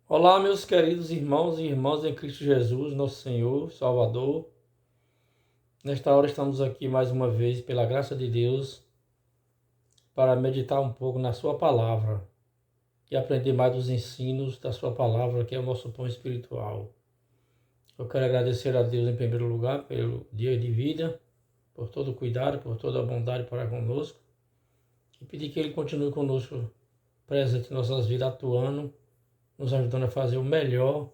Olá, meus queridos irmãos e irmãs em Cristo Jesus, nosso Senhor, Salvador. Nesta hora estamos aqui mais uma vez, pela graça de Deus, para meditar um pouco na Sua palavra e aprender mais dos ensinos da Sua palavra, que é o nosso pão espiritual. Eu quero agradecer a Deus em primeiro lugar pelo dia de vida, por todo o cuidado, por toda a bondade para conosco e pedir que Ele continue conosco, presente em nossas vidas, atuando, nos ajudando a fazer o melhor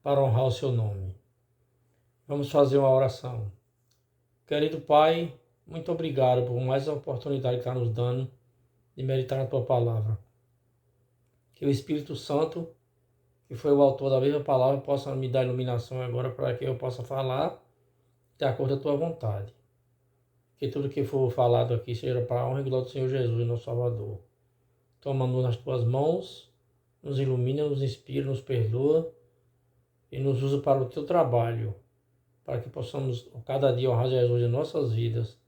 para honrar o Seu nome. Vamos fazer uma oração. Querido Pai, muito obrigado por mais uma oportunidade que está nos dando de meditar na Tua Palavra. Que o Espírito Santo, que foi o autor da mesma palavra, possa me dar iluminação agora para que eu possa falar de acordo com a Tua vontade. Que tudo que for falado aqui seja para a honra e glória do Senhor Jesus, nosso Salvador. Toma-nos nas Tuas mãos, nos ilumina, nos inspira, nos perdoa e nos usa para o Teu trabalho, para que possamos cada dia honrar Jesus em nossas vidas.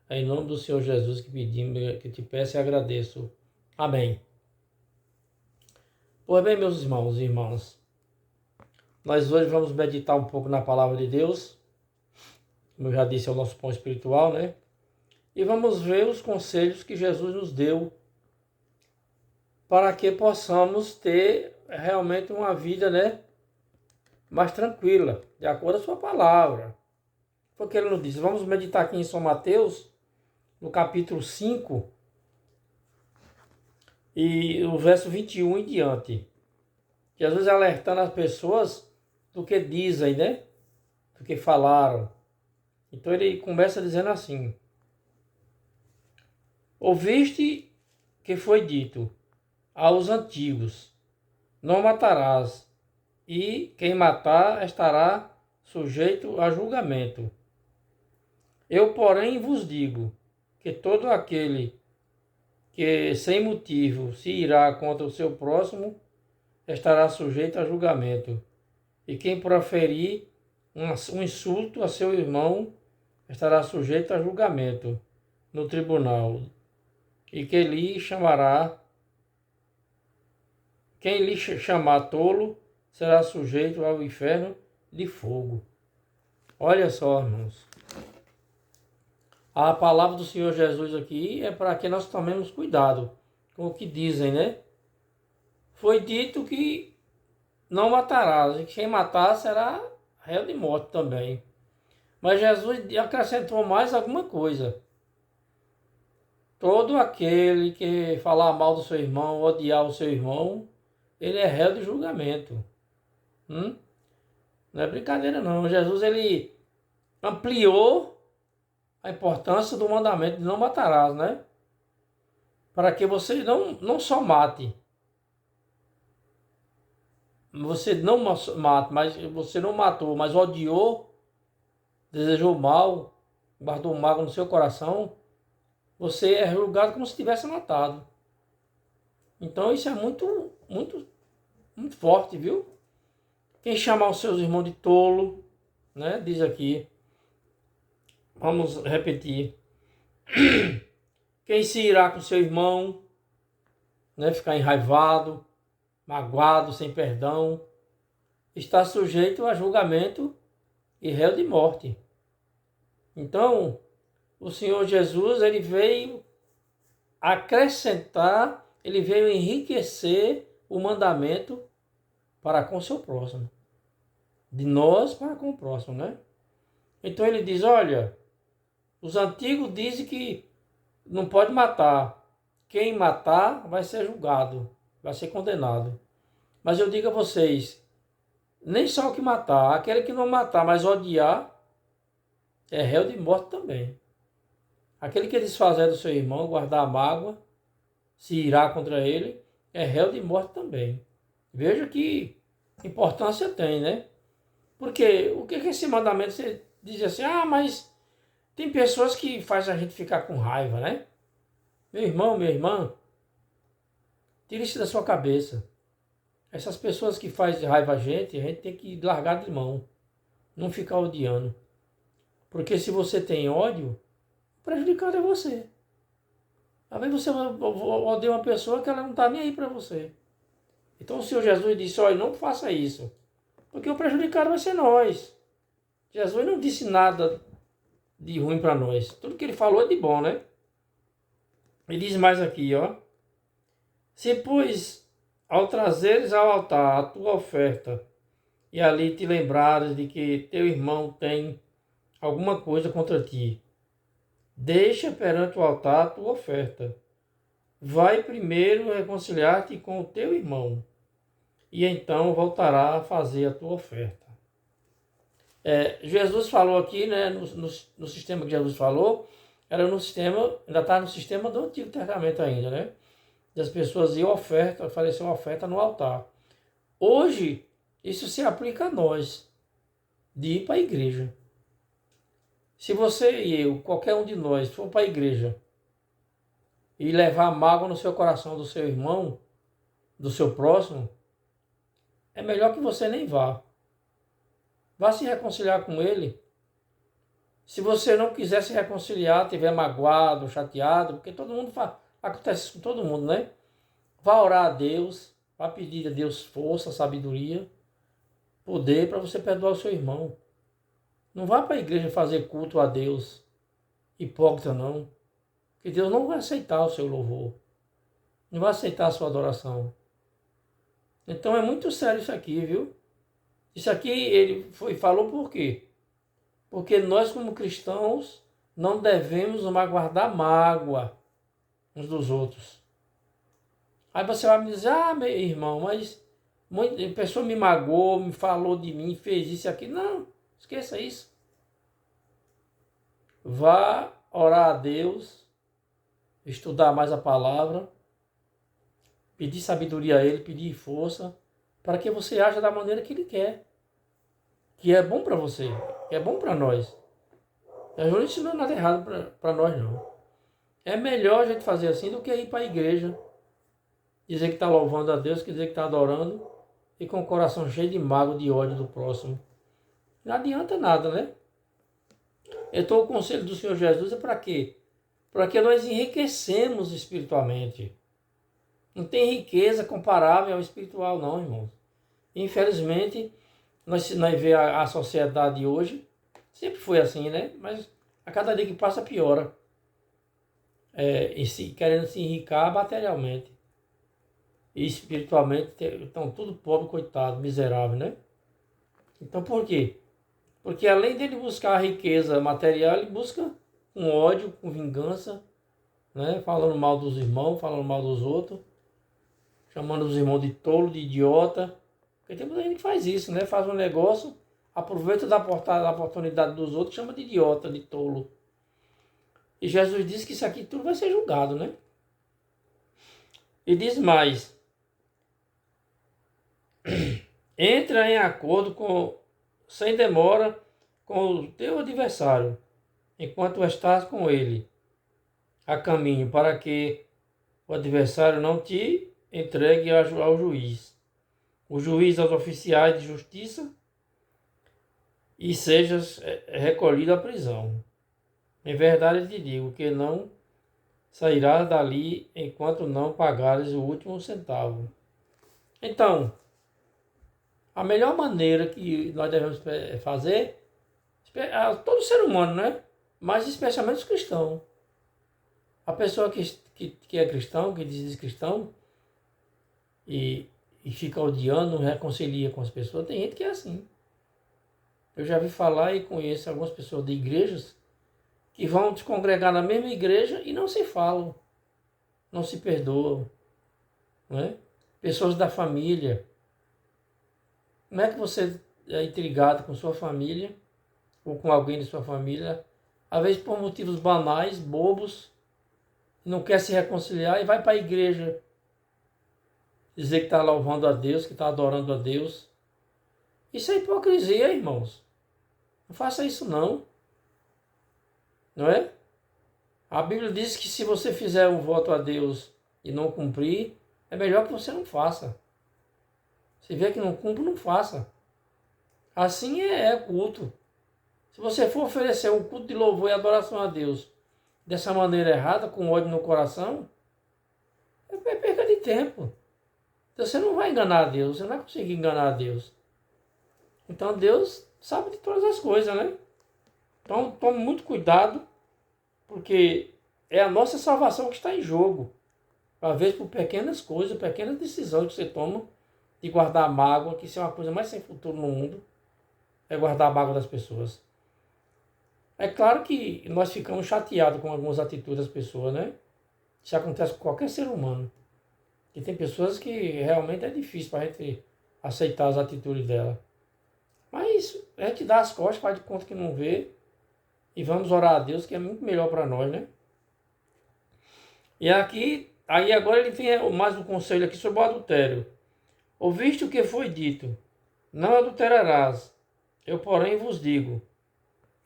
É em nome do Senhor Jesus que pedimos, que te peço e agradeço. Amém. Pois bem, meus irmãos e irmãs, nós hoje vamos meditar um pouco na palavra de Deus. Como eu já disse, é o nosso pão espiritual, né? E vamos ver os conselhos que Jesus nos deu para que possamos ter realmente uma vida, né, mais tranquila, de acordo com a sua palavra. Porque ele nos diz, vamos meditar aqui em São Mateus, no capítulo 5, e o verso 21 em diante. Jesus alertando as pessoas do que dizem, né? Do que falaram. Então ele começa dizendo assim: ouviste que foi dito aos antigos, não matarás, e quem matar estará sujeito a julgamento. Eu, porém, vos digo que todo aquele que sem motivo se irá contra o seu próximo estará sujeito a julgamento. E quem proferir um insulto a seu irmão estará sujeito a julgamento no tribunal. E quem lhe chamar tolo será sujeito ao inferno de fogo. Olha só, irmãos. A palavra do Senhor Jesus aqui é para que nós tomemos cuidado com o que dizem, né? Foi dito que não matarás, e quem matar será réu de morte também. Mas Jesus acrescentou mais alguma coisa. Todo aquele que falar mal do seu irmão, odiar o seu irmão, ele é réu de julgamento. Não é brincadeira não. Jesus ele ampliou a importância do mandamento de não matarás, né? Para que você não só mate. Você não mate, mas você não matou, mas odiou, desejou mal, guardou mágoa no seu coração, você é julgado como se tivesse matado. Então isso é muito, muito, muito forte, viu? Quem chamar os seus irmãos de tolo, né? Diz aqui. Vamos repetir. Quem se irá com seu irmão, né? Ficar enraivado, magoado, sem perdão, está sujeito a julgamento e réu de morte. Então, o Senhor Jesus, ele veio acrescentar, ele veio enriquecer o mandamento para com o seu próximo. De nós para com o próximo, né? Então ele diz, olha, os antigos dizem que não pode matar. Quem matar vai ser julgado, vai ser condenado. Mas eu digo a vocês, nem só o que matar, aquele que não matar, mas odiar, é réu de morte também. Aquele que desfazer do seu irmão, guardar a mágoa, se irá contra ele, é réu de morte também. Veja que importância tem, né? Porque o que é esse mandamento? Você diz assim, mas tem pessoas que fazem a gente ficar com raiva, né? Meu irmão, minha irmã, tire isso da sua cabeça. Essas pessoas que fazem raiva a gente tem que largar de mão. Não ficar odiando. Porque se você tem ódio, o prejudicado é você. Às vezes você odeia uma pessoa que ela não está nem aí para você. Então o Senhor Jesus disse, olha, não faça isso, porque o prejudicado vai ser nós. Jesus não disse nada de ruim para nós. Tudo que ele falou é de bom, né? Ele diz mais aqui, ó. Se, pois, ao trazeres ao altar a tua oferta, e ali te lembrares de que teu irmão tem alguma coisa contra ti, deixa perante o altar a tua oferta. Vai primeiro reconciliar-te com o teu irmão, e então voltará a fazer a tua oferta. Jesus falou aqui, né, no sistema que Jesus falou, era no sistema, ainda está no sistema do Antigo Testamento ainda, né? Das pessoas iam oferecer uma oferta no altar. Hoje, isso se aplica a nós, de ir para a igreja. Se você e eu, qualquer um de nós, for para a igreja e levar mágoa no seu coração do seu irmão, do seu próximo, é melhor que você nem vá. Vá se reconciliar com ele. Se você não quiser se reconciliar, estiver magoado, chateado, porque todo mundo acontece isso com todo mundo, né? Vá orar a Deus, vá pedir a Deus força, sabedoria, poder para você perdoar o seu irmão. Não vá para a igreja fazer culto a Deus, hipócrita não, porque Deus não vai aceitar o seu louvor, não vai aceitar a sua adoração. Então é muito sério isso aqui, viu? Isso aqui ele falou por quê? Porque nós como cristãos não devemos guardar mágoa uns dos outros. Aí você vai me dizer, meu irmão, mas a pessoa me magoou, me falou de mim, fez isso e aquilo. Não, esqueça isso. Vá orar a Deus, estudar mais a palavra, pedir sabedoria a Ele, pedir força, para que você haja da maneira que Ele quer. Que é bom para você, que é bom para nós. Jesus não ensinou nada errado para nós, não. É melhor a gente fazer assim do que ir para a igreja, dizer que está louvando a Deus, dizer que está adorando, e com o coração cheio de mágoa, de ódio do próximo. Não adianta nada, né? Então o conselho do Senhor Jesus é para quê? Para que nós enriquecemos espiritualmente. Não tem riqueza comparável ao espiritual, não, irmãos. Infelizmente, nós vemos a sociedade hoje, sempre foi assim, né? Mas a cada dia que passa piora. Querendo se enriquecer materialmente. E espiritualmente estão tudo pobre, coitado, miserável, né? Então por quê? Porque além dele buscar a riqueza material, ele busca com ódio, com vingança, né? Falando mal dos irmãos, falando mal dos outros, chamando os irmãos de tolo, de idiota. Porque tem muita gente que faz isso, né? Faz um negócio, aproveita da oportunidade dos outros, chama de idiota, de tolo. E Jesus disse que isso aqui tudo vai ser julgado, né? E diz mais: entra em acordo sem demora com o teu adversário, enquanto estás com ele a caminho, para que o adversário não te entregue ao juiz, o juiz aos oficiais de justiça, e sejas recolhido à prisão. Em verdade te digo que não sairás dali enquanto não pagares o último centavo. Então, a melhor maneira que nós devemos fazer, todo ser humano, né? Mas especialmente os cristãos. A pessoa que é cristão, que diz cristão, e fica odiando, não reconcilia com as pessoas, tem gente que é assim. Eu já vi falar e conheço algumas pessoas de igrejas que vão se congregar na mesma igreja e não se falam, não se perdoam, né? Pessoas da família. Como é que você é intrigado com sua família ou com alguém de sua família, às vezes por motivos banais, bobos, não quer se reconciliar e vai para a igreja dizer que está louvando a Deus, que está adorando a Deus? Isso é hipocrisia, irmãos. Não faça isso não. Não é? A Bíblia diz que se você fizer um voto a Deus e não cumprir, é melhor que você não faça. Se vê que não cumpre, não faça. Assim é culto. Se você for oferecer um culto de louvor e adoração a Deus dessa maneira errada, com ódio no coração, é perca de tempo. Então você não vai enganar a Deus, você não vai conseguir enganar a Deus. Então Deus sabe de todas as coisas, né? Então tome muito cuidado, porque é a nossa salvação que está em jogo. Às vezes por pequenas coisas, pequenas decisões que você toma de guardar a mágoa, que isso é uma coisa mais sem futuro no mundo, é guardar a mágoa das pessoas. É claro que nós ficamos chateados com algumas atitudes das pessoas, né? Isso acontece com qualquer ser humano. E tem pessoas que realmente é difícil para a gente aceitar as atitudes dela. Mas a gente dá as costas, faz de conta que não vê. E vamos orar a Deus, que é muito melhor para nós, né? E aqui, aí agora ele tem mais um conselho aqui sobre o adultério. Ouviste o que foi dito, não adulterarás. Eu, porém, vos digo,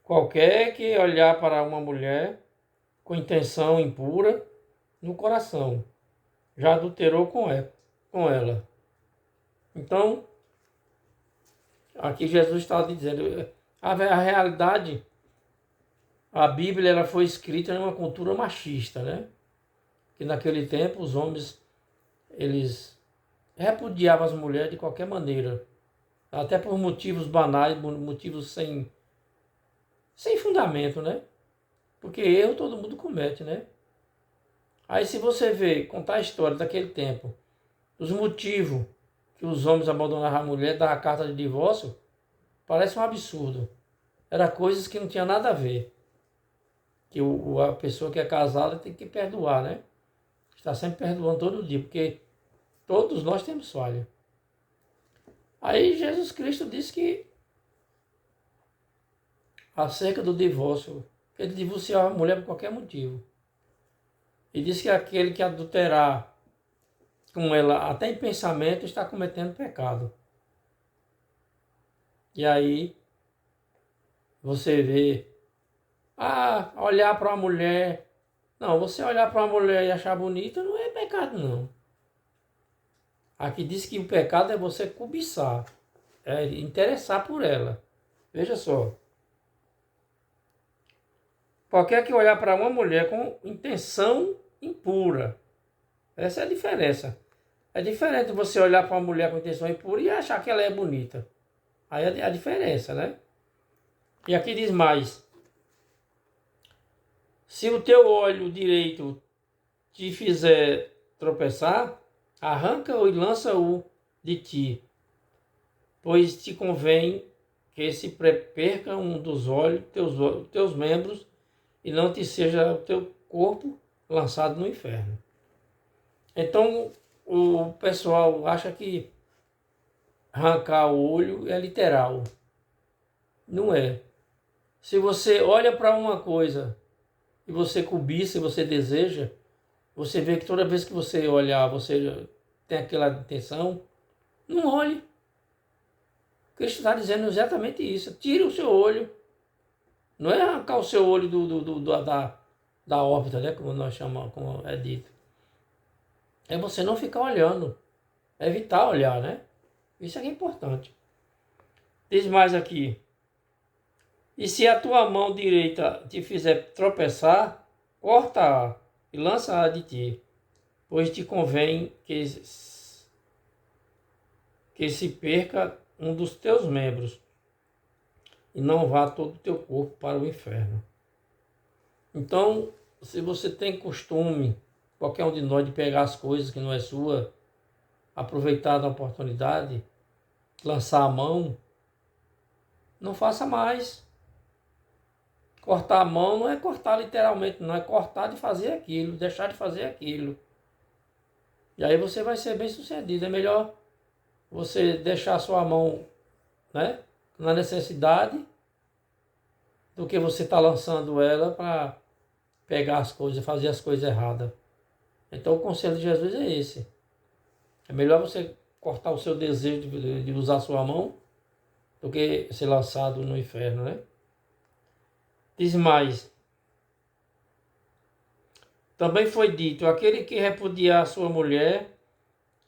qualquer que olhar para uma mulher com intenção impura no coração, já adulterou com ela. Então, aqui Jesus está dizendo, a realidade, a Bíblia ela foi escrita em uma cultura machista, né? Que naquele tempo os homens, eles repudiavam as mulheres de qualquer maneira, até por motivos banais, motivos sem fundamento, né? Porque erro todo mundo comete, né? Aí se você vê, contar a história daquele tempo, os motivos que os homens abandonavam a mulher, davam a carta de divórcio, parece um absurdo. Era coisas que não tinha nada a ver. Que a pessoa que é casada tem que perdoar, né? Está sempre perdoando todo dia, porque todos nós temos falha. Aí Jesus Cristo disse que acerca do divórcio, que ele divorciava a mulher por qualquer motivo. E disse que aquele que adulterar com ela até em pensamento está cometendo pecado. E aí você vê, olhar para uma mulher. Não, você olhar para uma mulher e achar bonita não é pecado, não. Aqui diz que o pecado é você cobiçar, é interessar por ela. Veja só. Qualquer que olhar para uma mulher com intenção impura. Essa é a diferença. É diferente você olhar para uma mulher com intenção impura e achar que ela é bonita. Aí é a diferença, né? E aqui diz mais. Se o teu olho direito te fizer tropeçar, arranca-o e lança-o de ti, pois te convém que se perca um dos olhos, teus membros, e não te seja o teu corpo lançado no inferno. Então, o pessoal acha que arrancar o olho é literal. Não é. Se você olha para uma coisa e você cobiça e você deseja, você vê que toda vez que você olhar, você tem aquela intenção, não olhe. Cristo está dizendo exatamente isso. Tire o seu olho. Não é arrancar o seu olho da órbita, né? Como nós chamamos, como é dito. É você não ficar olhando. É evitar olhar, né? Isso é que é importante. Diz mais aqui. E se a tua mão direita te fizer tropeçar, corta-a e lança-a de ti, pois te convém que se perca um dos teus membros e não vá todo o teu corpo para o inferno. Então, se você tem costume, qualquer um de nós, de pegar as coisas que não é sua, aproveitar da oportunidade, lançar a mão, não faça mais. Cortar a mão não é cortar literalmente, não é cortar de fazer aquilo, deixar de fazer aquilo. E aí você vai ser bem sucedido. É melhor você deixar a sua mão, né, na necessidade do que você estar lançando ela para pegar as coisas, fazer as coisas erradas. Então o conselho de Jesus é esse. É melhor você cortar o seu desejo de usar a sua mão do que ser lançado no inferno, né? Diz mais. Também foi dito, aquele que repudiar a sua mulher,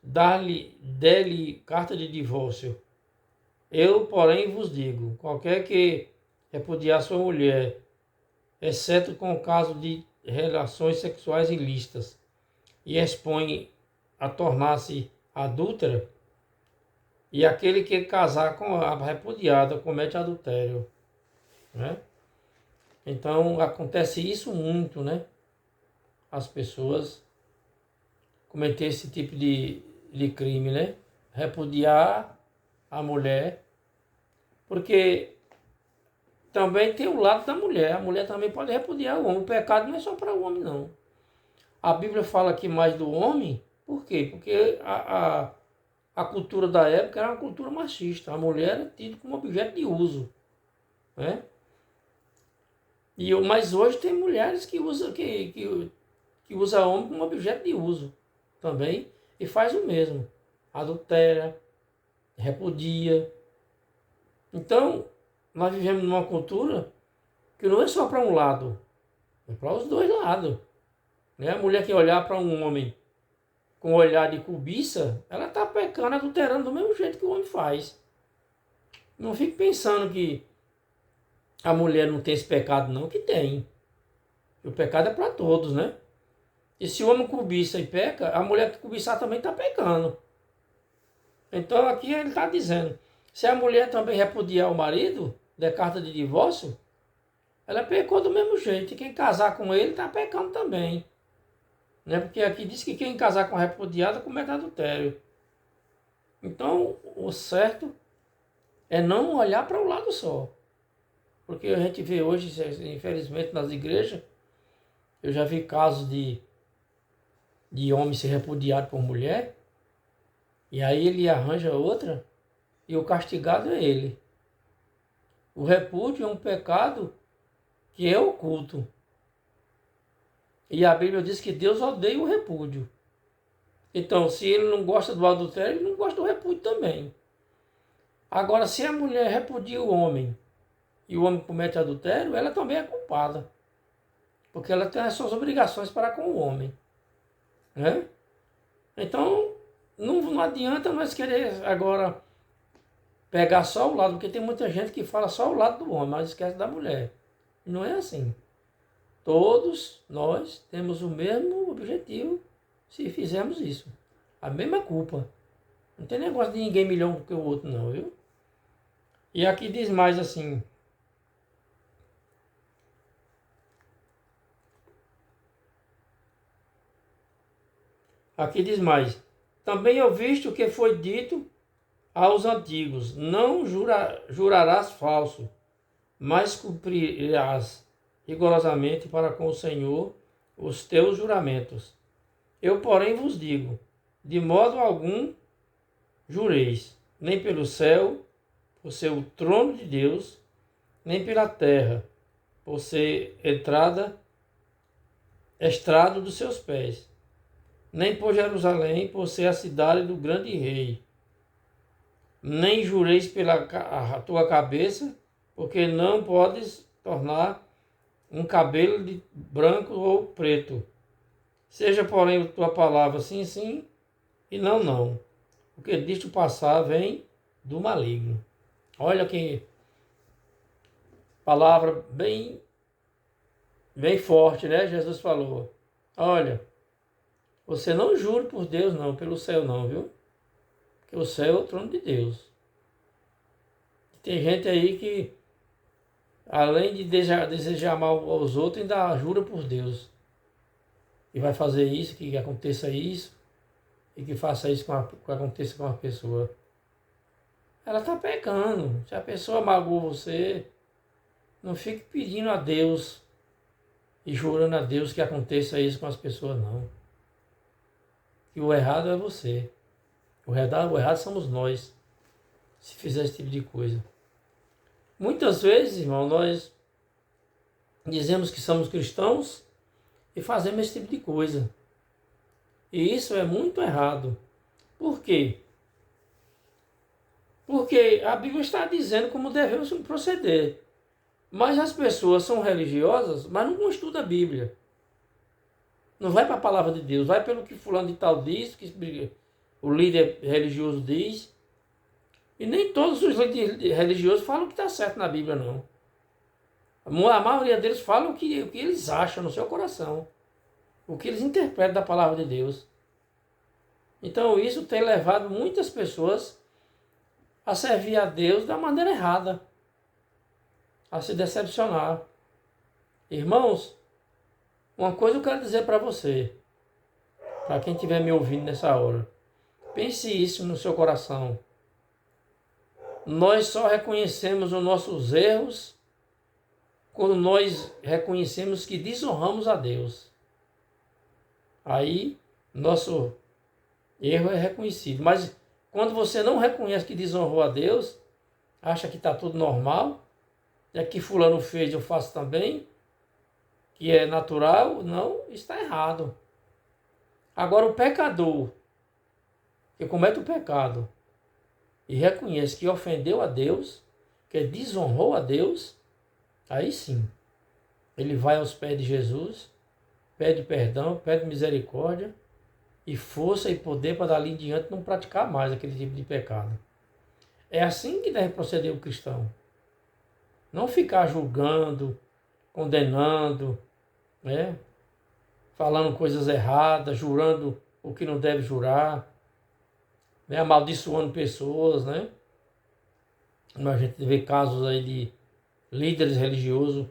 dê-lhe carta de divórcio. Eu, porém, vos digo, qualquer que repudiar a sua mulher, exceto com o caso de relações sexuais ilícitas, e expõe a tornar-se adúltera, e aquele que casar com a repudiada comete adultério, né? Então acontece isso muito, né? As pessoas cometer esse tipo de crime, né? Repudiar a mulher, porque também tem o lado da mulher. A mulher também pode repudiar o homem. O pecado não é só para o homem, não. A Bíblia fala aqui mais do homem, por quê? Porque a cultura da época era uma cultura machista. A mulher era tida como objeto de uso, né? Mas hoje tem mulheres que usam que usa homem como objeto de uso também e faz o mesmo. Adultera, repudia. Então, nós vivemos numa cultura que não é só para um lado, é para os dois lados. Né? A mulher que olhar para um homem com olhar de cobiça, ela está pecando, adulterando do mesmo jeito que o homem faz. Não fique pensando que a mulher não tem esse pecado, não, que tem. O pecado é para todos, né? E se o homem cobiça e peca, a mulher que cobiçar também está pecando. Então aqui ele está dizendo, se a mulher também repudiar o marido, der carta de divórcio, ela pecou do mesmo jeito. E quem casar com ele está pecando também. Né? Porque aqui diz que quem casar com a repudiada comete adultério. Então o certo é não olhar para um lado só. Porque a gente vê hoje, infelizmente, nas igrejas, eu já vi casos de homem ser repudiado por mulher, e aí ele arranja outra, e o castigado é ele. O repúdio é um pecado que é oculto. E a Bíblia diz que Deus odeia o repúdio. Então, se ele não gosta do adultério, ele não gosta do repúdio também. Agora, se a mulher repudia o homem, e o homem comete adultério, ela também é culpada. Porque ela tem as suas obrigações para com o homem. Né? Então, não adianta nós querer agora pegar só o lado, porque tem muita gente que fala só o lado do homem, mas esquece da mulher. Não é assim. Todos nós temos o mesmo objetivo se fizermos isso. A mesma culpa. Não tem negócio de ninguém melhor do que o outro, não, viu? E aqui diz mais assim. Aqui diz mais. Também ouviste o que foi dito aos antigos: não jurarás falso, mas cumprirás rigorosamente para com o Senhor os teus juramentos. Eu, porém, vos digo: de modo algum jureis, nem pelo céu, por ser o trono de Deus, nem pela terra, por ser estrado dos seus pés, nem por Jerusalém, por ser a cidade do grande rei. Nem jureis pela a tua cabeça, porque não podes tornar um cabelo de branco ou preto. Seja, porém, a tua palavra sim, sim, e não, não. O que disto passar vem do maligno. Olha que palavra bem forte, né? Jesus falou. Olha, você não jura por Deus, não, pelo céu, não, viu? Porque o céu é o trono de Deus. Tem gente aí que, além de desejar mal aos outros, ainda jura por Deus. E vai fazer isso, que aconteça isso, e que faça isso que aconteça com a pessoa. Ela está pecando. Se a pessoa magoou você, não fique pedindo a Deus e jurando a Deus que aconteça isso com as pessoas, não. Que o errado é você. O errado somos nós, se fizer esse tipo de coisa. Muitas vezes, irmão, nós dizemos que somos cristãos e fazemos esse tipo de coisa. E isso é muito errado. Por quê? Porque a Bíblia está dizendo como devemos proceder. Mas as pessoas são religiosas, mas não estudam a Bíblia. Não vai para a palavra de Deus, vai pelo que fulano de tal diz, que o líder religioso diz. E nem todos os líderes religiosos falam o que está certo na Bíblia, não. A maioria deles falam o que eles acham no seu coração. O que eles interpretam da palavra de Deus. Então isso tem levado muitas pessoas a servir a Deus da maneira errada, a se decepcionar. Irmãos, uma coisa eu quero dizer para você, para quem estiver me ouvindo nessa hora. Pense isso no seu coração. Nós só reconhecemos os nossos erros quando nós reconhecemos que desonramos a Deus. Aí, nosso erro é reconhecido. Mas quando você não reconhece que desonrou a Deus, acha que está tudo normal, é que fulano fez, eu faço também, que é natural, não, está errado. Agora o pecador, que comete o pecado e reconhece que ofendeu a Deus, que desonrou a Deus, aí sim, ele vai aos pés de Jesus, pede perdão, pede misericórdia e força e poder para dali em diante não praticar mais aquele tipo de pecado. É assim que deve proceder o cristão. Não ficar julgando, condenando, né? Falando coisas erradas, jurando o que não deve jurar, né? Amaldiçoando pessoas, né? A gente vê casos aí de líderes religiosos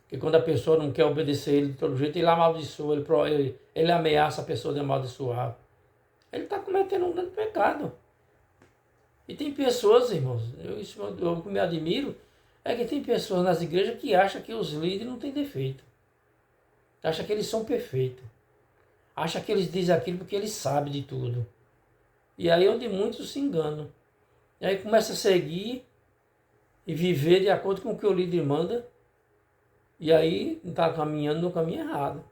que quando a pessoa não quer obedecer ele de todo jeito, ele amaldiçoa, ele ameaça a pessoa de amaldiçoar. Ele está cometendo um grande pecado. E tem pessoas, irmãos, eu me admiro, é que tem pessoas nas igrejas que acham que os líderes não têm defeito. Acham que eles são perfeitos. Acham que eles dizem aquilo porque eles sabem de tudo. E aí é onde muitos se enganam. E aí começa a seguir e viver de acordo com o que o líder manda. E aí está caminhando no caminho errado.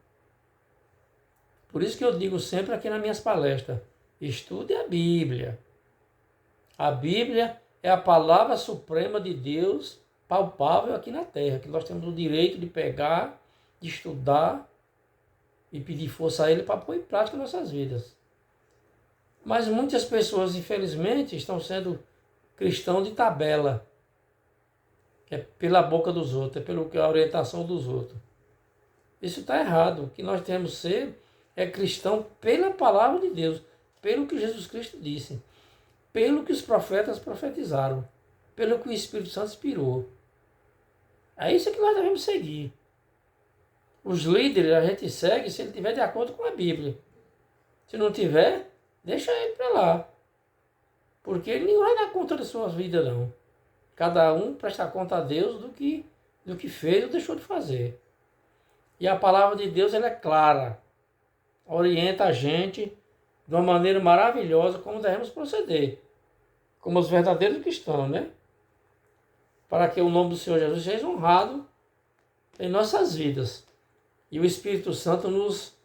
Por isso que eu digo sempre aqui nas minhas palestras, estude a Bíblia. A Bíblia é a palavra suprema de Deus, palpável aqui na terra, que nós temos o direito de pegar, de estudar e pedir força a Ele para pôr em prática nossas vidas. Mas muitas pessoas, infelizmente, estão sendo cristãos de tabela, que é pela boca dos outros, é pela orientação dos outros. Isso está errado. O que nós temos que ser é cristão pela palavra de Deus, pelo que Jesus Cristo disse, pelo que os profetas profetizaram, pelo que o Espírito Santo inspirou. É isso que nós devemos seguir. Os líderes a gente segue se ele estiver de acordo com a Bíblia. Se não tiver, deixa ele para lá. Porque ele não vai dar conta da sua vida, não. Cada um presta conta a Deus do que fez ou deixou de fazer. E a palavra de Deus ela é clara. Orienta a gente de uma maneira maravilhosa como devemos proceder. Como os verdadeiros cristãos, né? Para que o nome do Senhor Jesus seja honrado em nossas vidas. E o Espírito Santo nos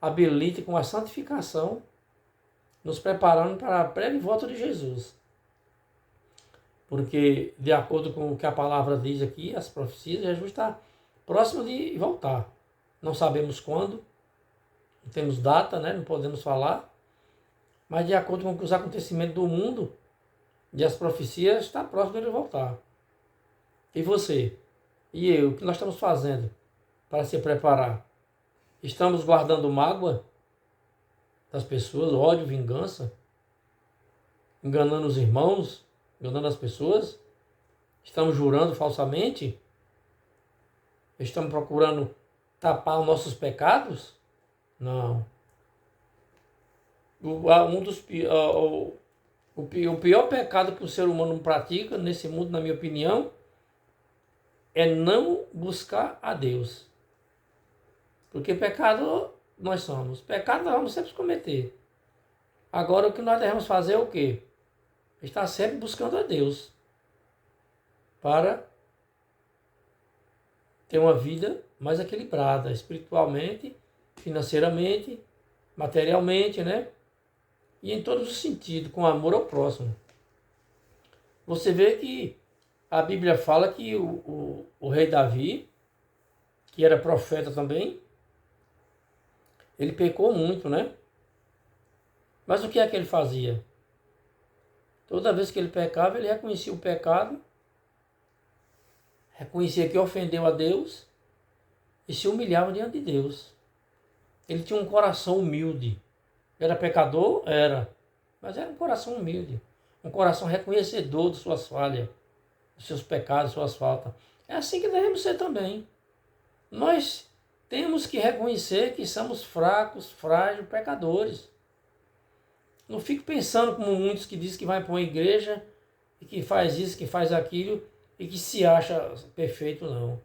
habilite com a santificação, nos preparando para a breve volta de Jesus. Porque, de acordo com o que a palavra diz aqui, as profecias, Jesus está próximo de voltar. Não sabemos quando, não temos data, né? Não podemos falar, mas de acordo com os acontecimentos do mundo e as profecias, está próximo de voltar. E você? E eu? O que nós estamos fazendo para se preparar? Estamos guardando mágoa das pessoas, ódio, vingança? Enganando os irmãos? Enganando as pessoas? Estamos jurando falsamente? Estamos procurando tapar os nossos pecados? Não. O pior pecado que o ser humano pratica nesse mundo, na minha opinião, é não buscar a Deus. Porque pecado nós somos. Pecado nós vamos sempre cometer. Agora o que nós devemos fazer é o quê? Estar sempre buscando a Deus. Para ter uma vida mais equilibrada, espiritualmente, financeiramente, materialmente, né? E em todos os sentidos, com amor ao próximo. Você vê que a Bíblia fala que o rei Davi, que era profeta também, ele pecou muito, né? Mas o que é que ele fazia? Toda vez que ele pecava, ele reconhecia o pecado, reconhecia que ofendeu a Deus e se humilhava diante de Deus. Ele tinha um coração humilde. Era pecador? Era. Mas era um coração humilde. Um coração reconhecedor de suas falhas, dos seus pecados, suas faltas. É assim que devemos ser também. Nós temos que reconhecer que somos fracos, frágeis, pecadores. Não fico pensando como muitos que dizem que vai para uma igreja e que faz isso, que faz aquilo e que se acha perfeito, não.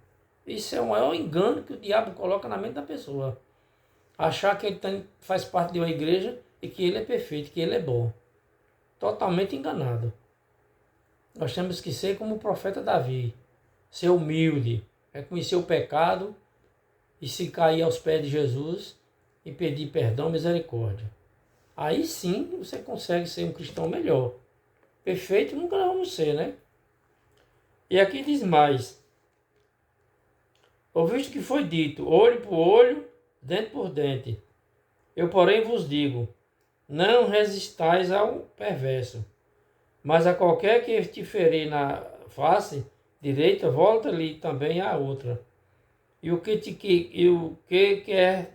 Isso é o maior engano que o diabo coloca na mente da pessoa. Achar que ele faz parte de uma igreja e que ele é perfeito, que ele é bom. Totalmente enganado. Nós temos que ser como o profeta Davi. Ser humilde, reconhecer o pecado e se cair aos pés de Jesus e pedir perdão, misericórdia. Aí sim você consegue ser um cristão melhor. Perfeito nunca vamos ser, né? E aqui diz mais. Ouviste que foi dito, olho por olho, dente por dente. Eu, porém, vos digo, não resistais ao perverso, mas a qualquer que te ferir na face direita, volta-lhe também a outra. E o que quer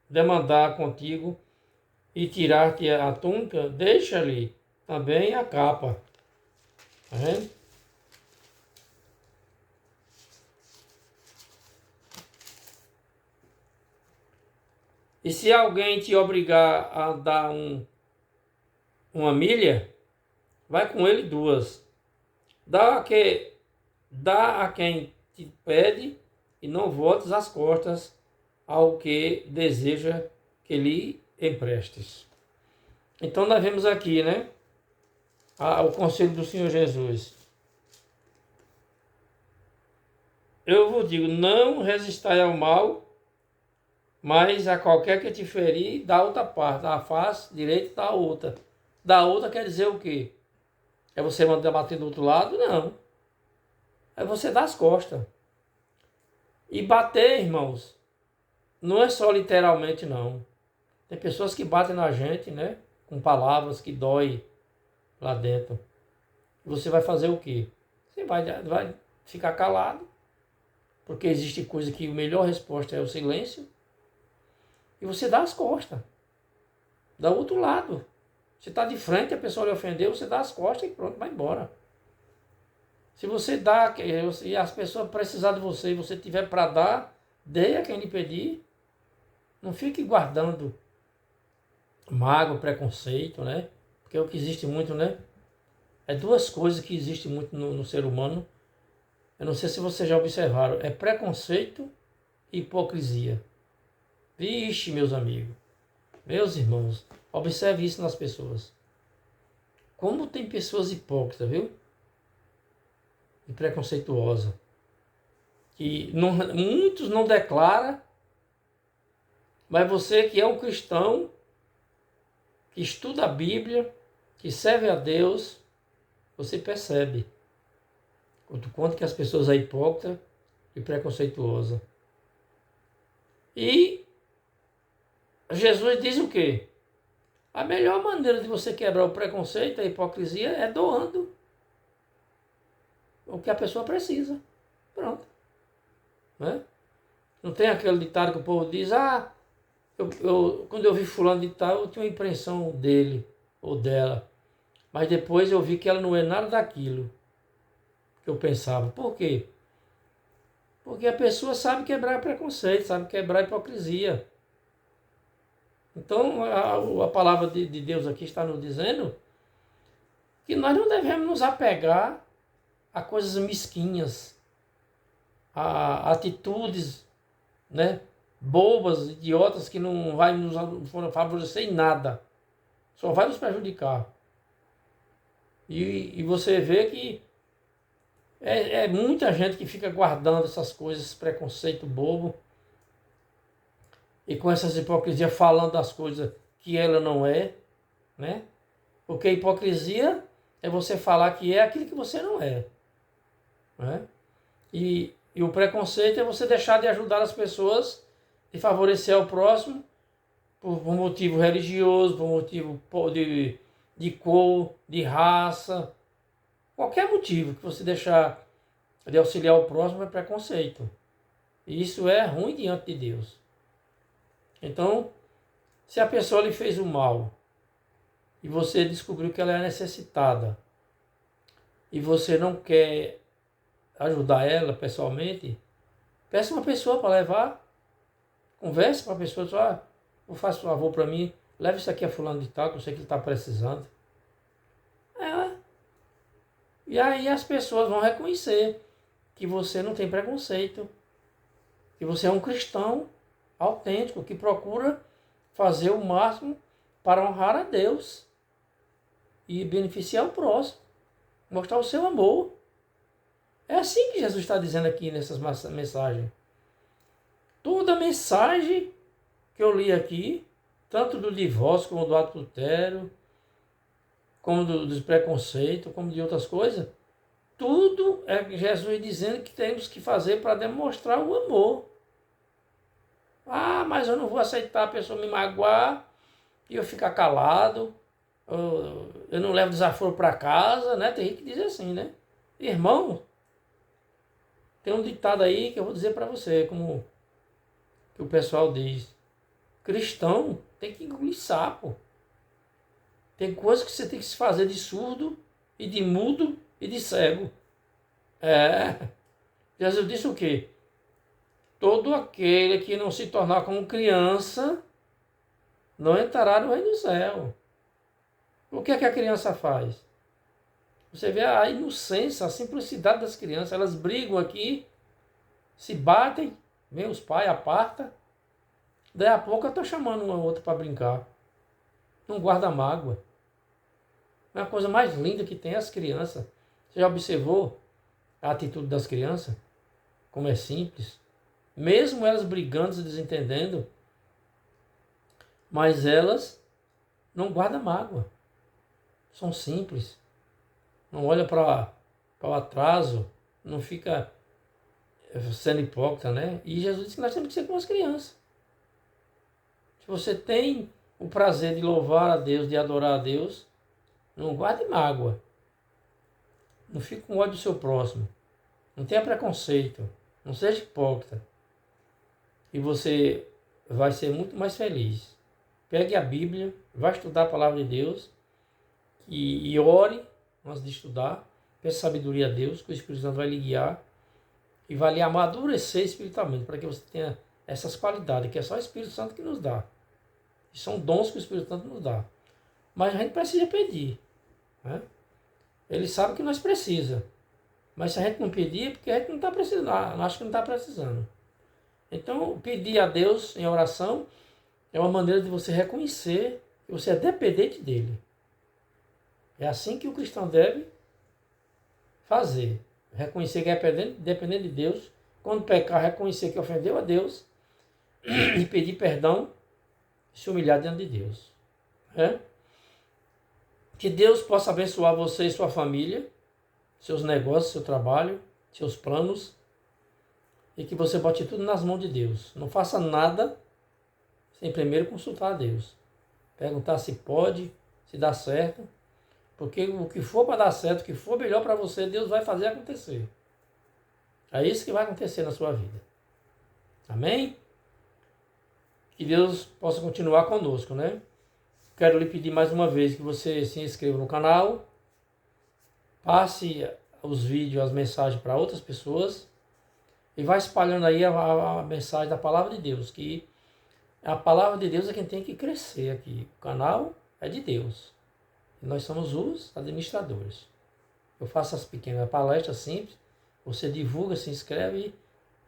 demandar contigo e tirar-te a túnica, deixa-lhe também a capa. Tá vendo? E se alguém te obrigar a dar uma milha, vai com ele duas. Dá a quem te pede e não voltes as costas ao que deseja que lhe emprestes. Então nós vemos aqui, né, o conselho do Senhor Jesus. Eu vos digo, não resistai ao mal, mas a qualquer que te ferir, dá outra parte, a face direita dá outra. Da outra quer dizer o quê? É você mandar bater do outro lado? Não. É você dar as costas. E bater, irmãos, não é só literalmente, não. Tem pessoas que batem na gente, né? Com palavras que dói lá dentro. Você vai fazer o quê? Você vai ficar calado, porque existe coisa que a melhor resposta é o silêncio. E você dá as costas. Dá o outro lado. Você está de frente, a pessoa lhe ofendeu, você dá as costas e pronto, vai embora. Se você dá, e as pessoas precisarem de você e você tiver para dar, dê a quem lhe pedir. Não fique guardando mágoa, preconceito, né? Porque é o que existe muito, né? É duas coisas que existem muito no ser humano. Eu não sei se vocês já observaram. É preconceito e hipocrisia. Vixe, meus amigos, meus irmãos, observe isso nas pessoas. Como tem pessoas hipócritas, viu? E preconceituosas. Que muitos não declaram, mas você que é um cristão, que estuda a Bíblia, que serve a Deus, você percebe o quanto que as pessoas são hipócritas e preconceituosas. E Jesus diz o quê? A melhor maneira de você quebrar o preconceito, a hipocrisia, é doando o que a pessoa precisa. Pronto. Né? Não tem aquele ditado que o povo diz, quando eu vi fulano de tal, eu tinha uma impressão dele ou dela. Mas depois eu vi que ela não é nada daquilo que eu pensava. Por quê? Porque a pessoa sabe quebrar preconceito, sabe quebrar hipocrisia. Então a palavra de Deus aqui está nos dizendo que nós não devemos nos apegar a coisas mesquinhas, a atitudes, né, bobas, idiotas, que não vai nos favorecer em nada. Só vai nos prejudicar. E você vê que é muita gente que fica guardando essas coisas, esse preconceito bobo, e com essas hipocrisias falando das coisas que ela não é, né? Porque a hipocrisia é você falar que é aquilo que você não é, né? E o preconceito é você deixar de ajudar as pessoas e favorecer ao próximo por motivo religioso, por motivo de cor, de raça, qualquer motivo que você deixar de auxiliar o próximo é preconceito. E isso é ruim diante de Deus. Então, Se a pessoa lhe fez o mal e você descobriu que ela é necessitada e você não quer ajudar ela pessoalmente, peça uma pessoa para levar, converse com a pessoa, diz, faça um favor para mim, leve isso aqui a fulano de tal, que eu sei que ele está precisando. E aí as pessoas vão reconhecer que você não tem preconceito, que você é um cristão autêntico, que procura fazer o máximo para honrar a Deus e beneficiar o próximo, mostrar o seu amor. É assim que Jesus está dizendo aqui nessas mensagens. Toda mensagem que eu li aqui, tanto do divórcio como do adultério, como dos preconceitos, como de outras coisas, tudo é Jesus dizendo que temos que fazer para demonstrar o amor. Mas eu não vou aceitar a pessoa me magoar e eu ficar calado, eu não levo desaforo para casa, né? Tem gente que diz assim, né? Irmão, tem um ditado aí que eu vou dizer para você, como que o pessoal diz. Cristão tem que engolir sapo. Tem coisas que você tem que se fazer de surdo e de mudo e de cego. Jesus disse o quê? Todo aquele que não se tornar como criança não entrará no reino do céu. O que é que a criança faz? Você vê a inocência, a simplicidade das crianças. Elas brigam aqui, se batem, vem os pais, aparta. Daí a pouco eu estou chamando uma outra para brincar. Não guarda mágoa. É a coisa mais linda que tem as crianças. Você já observou a atitude das crianças? Como é simples. Mesmo elas brigando, se desentendendo, mas elas não guardam mágoa. São simples. Não olham para o atraso, não fica sendo hipócrita, né? E Jesus disse que nós temos que ser como as crianças. Se você tem o prazer de louvar a Deus, de adorar a Deus, não guarde mágoa. Não fique com ódio do seu próximo. Não tenha preconceito. Não seja hipócrita. E você vai ser muito mais feliz. Pegue a Bíblia, vai estudar a palavra de Deus e ore antes de estudar. Peça sabedoria a Deus, que o Espírito Santo vai lhe guiar e vai lhe amadurecer espiritualmente, para que você tenha essas qualidades, que é só o Espírito Santo que nos dá. E são dons que o Espírito Santo nos dá. Mas a gente precisa pedir. Né? Ele sabe que nós precisamos. Mas se a gente não pedir, é porque a gente não está precisando, acho que não está precisando. Então, pedir a Deus em oração é uma maneira de você reconhecer que você é dependente dele. É assim que o cristão deve fazer. Reconhecer que é dependente de Deus. Quando pecar, reconhecer que ofendeu a Deus e pedir perdão e se humilhar diante de Deus. Que Deus possa abençoar você e sua família, seus negócios, seu trabalho, seus planos, e que você bote tudo nas mãos de Deus. Não faça nada sem primeiro consultar a Deus. Perguntar se pode, se dá certo, porque o que for para dar certo, o que for melhor para você, Deus vai fazer acontecer. É isso que vai acontecer na sua vida. Amém? Que Deus possa continuar conosco, né? Quero lhe pedir mais uma vez que você se inscreva no canal, passe os vídeos, as mensagens para outras pessoas e vai espalhando aí a mensagem da palavra de Deus, que a palavra de Deus é quem tem que crescer aqui. O canal é de Deus. E nós somos os administradores. Eu faço as pequenas palestras simples, você divulga, se inscreve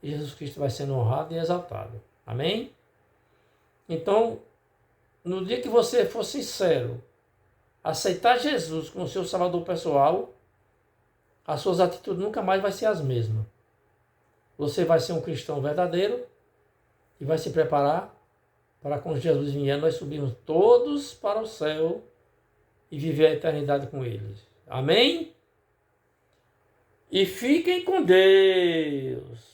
e Jesus Cristo vai sendo honrado e exaltado. Amém? Então, no dia que você for sincero, aceitar Jesus como seu salvador pessoal, as suas atitudes nunca mais vão ser as mesmas. Você vai ser um cristão verdadeiro e vai se preparar para quando Jesus vier, nós subirmos todos para o céu e viver a eternidade com Ele. Amém? E fiquem com Deus.